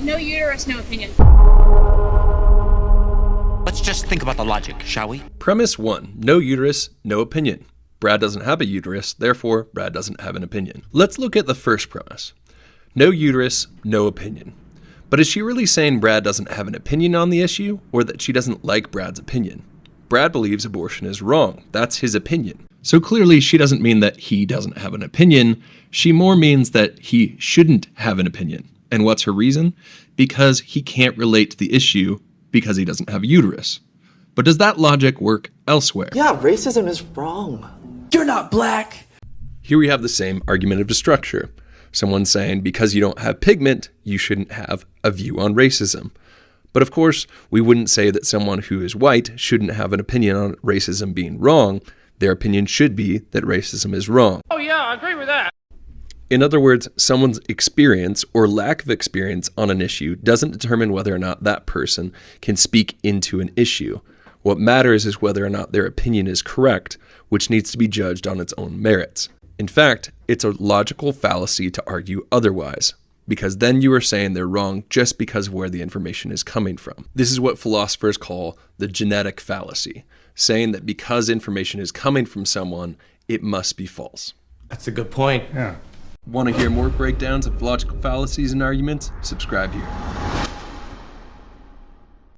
No uterus, no opinion. Let's just think about the logic, shall we? Premise 1. No uterus, no opinion. Brad doesn't have a uterus, therefore Brad doesn't have an opinion. Let's look at the first premise. No uterus, no opinion. But is she really saying Brad doesn't have an opinion on the issue, or that she doesn't like Brad's opinion? Brad believes abortion is wrong. That's his opinion. So clearly she doesn't mean that he doesn't have an opinion. She more means that he shouldn't have an opinion. And what's her reason? Because he can't relate to the issue because he doesn't have a uterus. But does that logic work elsewhere? Yeah, racism is wrong. You're not black. Here we have the same argumentative structure. Someone saying because you don't have pigment, you shouldn't have a view on racism. But of course, we wouldn't say that someone who is white shouldn't have an opinion on racism being wrong. Their opinion should be that racism is wrong. Oh yeah, I agree with that. In other words, someone's experience or lack of experience on an issue doesn't determine whether or not that person can speak into an issue. What matters is whether or not their opinion is correct, which needs to be judged on its own merits. In fact, it's a logical fallacy to argue otherwise, because then you are saying they're wrong just because of where the information is coming from. This is what philosophers call the genetic fallacy, saying that because information is coming from someone, it must be false. That's a good point. Want to hear more breakdowns of logical fallacies and arguments? Subscribe here.